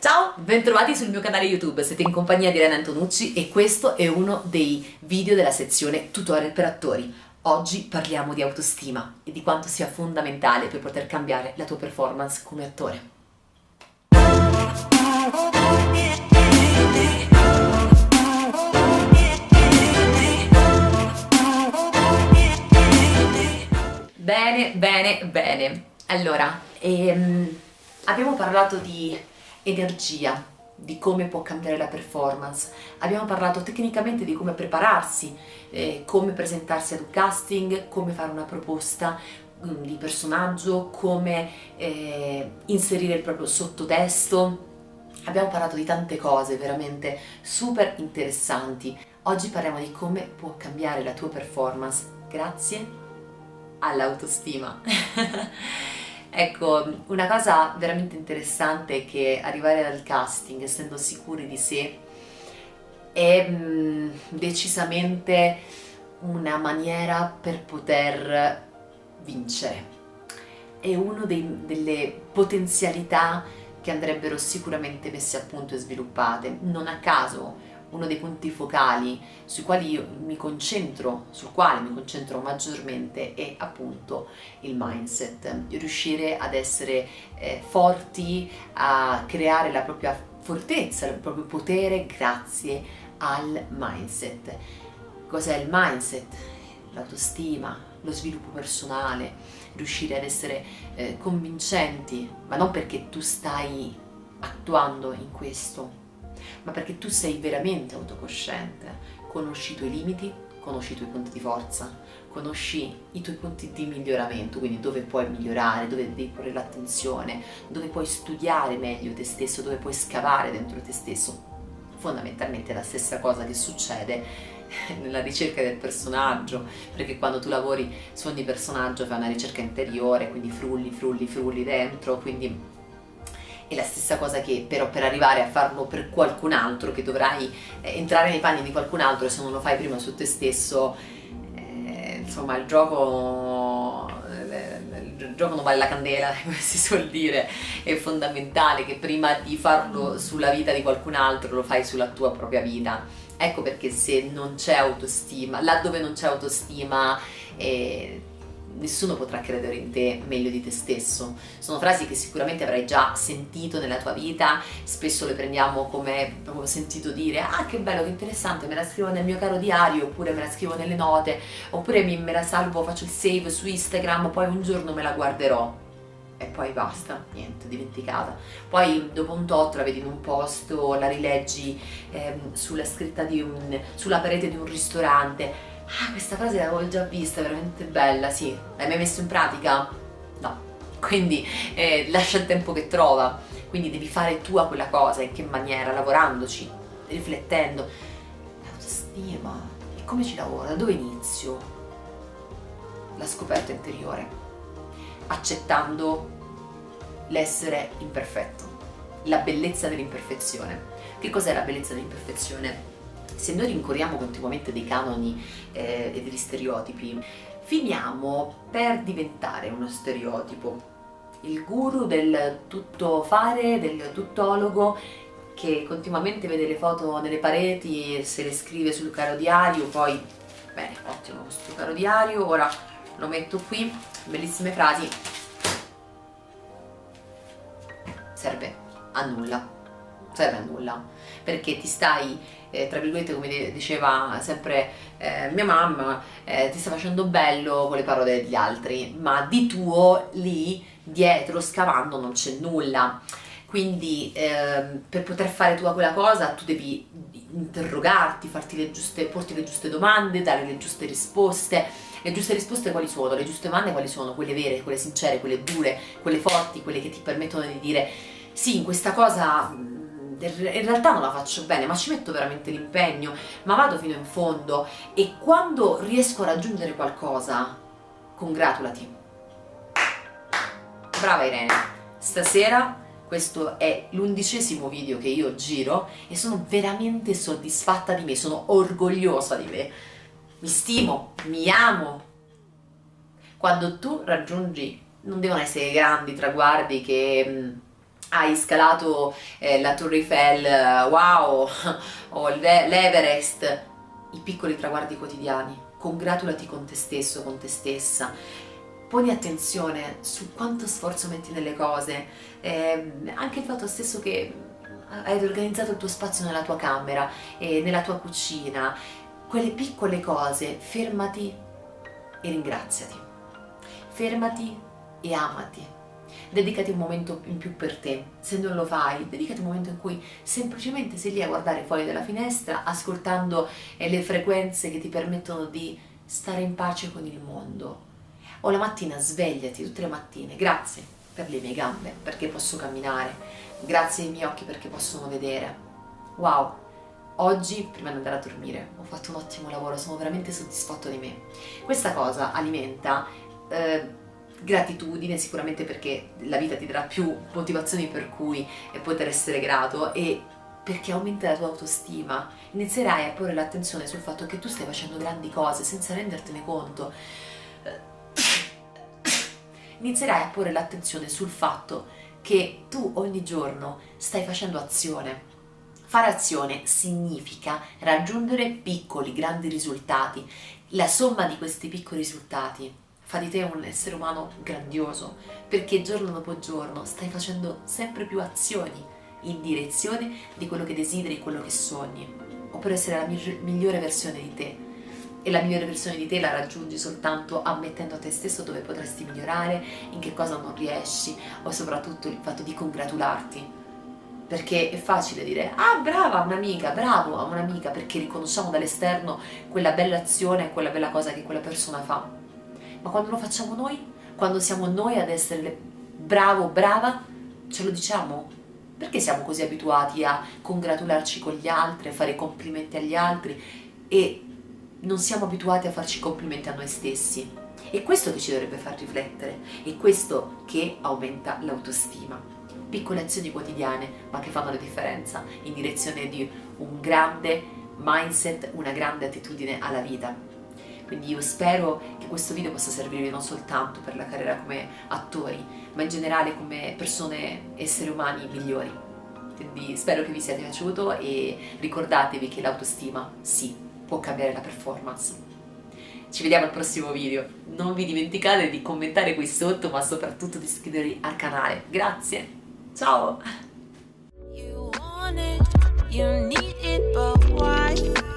Ciao, bentrovati sul mio canale YouTube, siete in compagnia di Irene Antonucci e questo è uno dei video della sezione tutorial per attori. Oggi parliamo di autostima e di quanto sia fondamentale per poter cambiare la tua performance come attore. Bene. Allora, abbiamo parlato di energia, di come può cambiare la performance, abbiamo parlato tecnicamente di come prepararsi, come presentarsi ad un casting, come fare una proposta di personaggio, come inserire il proprio sottotesto. Abbiamo parlato di tante cose veramente super interessanti. Oggi parliamo di come può cambiare la tua performance grazie all'autostima. Ecco, una cosa veramente interessante è che arrivare al casting essendo sicuri di sé è decisamente una maniera per poter vincere. È una delle potenzialità che andrebbero sicuramente messe a punto e sviluppate. Non a caso uno dei punti focali sul quale mi concentro maggiormente è appunto il mindset, riuscire ad essere forti, a creare la propria fortezza, il proprio potere grazie al mindset. Cos'è il mindset? L'autostima, lo sviluppo personale, riuscire ad essere convincenti, ma non perché tu stai attuando in questo, ma perché tu sei veramente autocosciente, conosci i tuoi limiti, conosci i tuoi punti di forza, conosci i tuoi punti di miglioramento, quindi dove puoi migliorare, dove devi porre l'attenzione, dove puoi studiare meglio te stesso, dove puoi scavare dentro te stesso. Fondamentalmente è la stessa cosa che succede nella ricerca del personaggio, perché quando tu lavori su ogni personaggio fai una ricerca interiore, quindi frulli dentro, quindi è la stessa cosa che però per arrivare a farlo per qualcun altro, che dovrai entrare nei panni di qualcun altro, e se non lo fai prima su te stesso, insomma il gioco non vale la candela, come si suol dire. È fondamentale che prima di farlo sulla vita di qualcun altro lo fai sulla tua propria vita. Ecco perché se non c'è autostima, laddove non c'è autostima, nessuno potrà credere in te meglio di te stesso. Sono frasi che sicuramente avrai già sentito nella tua vita, spesso le prendiamo come proprio sentito dire: ah, che bello, che interessante, me la scrivo nel mio caro diario, oppure me la scrivo nelle note, oppure me la salvo, faccio il save su Instagram, poi un giorno me la guarderò. E poi basta, niente, dimenticata. Poi dopo un tot la vedi in un post o la rileggi sulla scritta sulla parete di un ristorante. Ah, questa frase l'avevo già vista, è veramente bella, sì. L'hai mai messo in pratica? No. Quindi lascia il tempo che trova. Quindi devi fare tu a quella cosa, in che maniera? Lavorandoci, riflettendo. L'autostima, e come ci lavoro? Da dove inizio? La scoperta interiore, accettando l'essere imperfetto, la bellezza dell'imperfezione. Che cos'è la bellezza dell'imperfezione? Se noi rincorriamo continuamente dei canoni e degli stereotipi, finiamo per diventare uno stereotipo. Il guru del tutto fare, del tuttologo, che continuamente vede le foto nelle pareti e se le scrive sul caro diario, poi, bene, ottimo questo caro diario, ora lo metto qui, bellissime frasi, serve a nulla, perché ti stai tra virgolette, come diceva sempre mia mamma, ti sta facendo bello con le parole degli altri, ma di tuo lì dietro scavando non c'è nulla. Quindi per poter fare tu quella cosa tu devi interrogarti, porti le giuste domande, dare le giuste risposte. Le giuste risposte quali sono? Le giuste domande quali sono? Quelle vere, quelle sincere, quelle dure, quelle forti, quelle che ti permettono di dire sì, in questa cosa in realtà non la faccio bene, ma ci metto veramente l'impegno, ma vado fino in fondo, e quando riesco a raggiungere qualcosa, congratulati. Brava Irene, stasera questo è l'11° video che io giro e sono veramente soddisfatta di me, sono orgogliosa di me, mi stimo, mi amo. Quando tu raggiungi, non devono essere grandi traguardi che hai scalato la Torre Eiffel, wow, o l'Everest, i piccoli traguardi quotidiani, congratulati con te stesso, con te stessa, poni attenzione su quanto sforzo metti nelle cose, anche il fatto stesso che hai organizzato il tuo spazio nella tua camera, nella tua cucina, quelle piccole cose, fermati e ringraziati, fermati e amati. Dedicati un momento in più per te. Se non lo fai, dedicati un momento in cui semplicemente sei lì a guardare fuori dalla finestra, ascoltando le frequenze che ti permettono di stare in pace con il mondo. O la mattina svegliati tutte le mattine: grazie per le mie gambe perché posso camminare, grazie ai miei occhi perché possono vedere. Wow, oggi prima di andare a dormire ho fatto un ottimo lavoro, sono veramente soddisfatto di me. Questa cosa alimenta gratitudine, sicuramente, perché la vita ti darà più motivazioni per cui poter essere grato, e perché aumenta la tua autostima. Inizierai a porre l'attenzione sul fatto che tu stai facendo grandi cose senza rendertene conto. Inizierai a porre l'attenzione sul fatto che tu ogni giorno stai facendo azione. Fare azione significa raggiungere piccoli, grandi risultati. La somma di questi piccoli risultati fa di te un essere umano grandioso, perché giorno dopo giorno stai facendo sempre più azioni in direzione di quello che desideri, quello che sogni, o per essere la migliore versione di te. E la migliore versione di te la raggiungi soltanto ammettendo a te stesso dove potresti migliorare, in che cosa non riesci, o soprattutto il fatto di congratularti. Perché è facile dire: ah, brava un'amica, bravo a un'amica, perché riconosciamo dall'esterno quella bella azione, quella bella cosa che quella persona fa. Ma quando lo facciamo noi, quando siamo noi ad essere bravo, brava, ce lo diciamo? Perché siamo così abituati a congratularci con gli altri, a fare complimenti agli altri, e non siamo abituati a farci complimenti a noi stessi? È questo che ci dovrebbe far riflettere, è questo che aumenta l'autostima. Piccole azioni quotidiane, ma che fanno la differenza in direzione di un grande mindset, una grande attitudine alla vita. Quindi io spero che questo video possa servirvi non soltanto per la carriera come attori, ma in generale come persone, esseri umani migliori. Quindi spero che vi sia piaciuto, e ricordatevi che l'autostima, sì, può cambiare la performance. Ci vediamo al prossimo video. Non vi dimenticate di commentare qui sotto, ma soprattutto di iscrivervi al canale. Grazie, ciao! You want it, you need it, but why?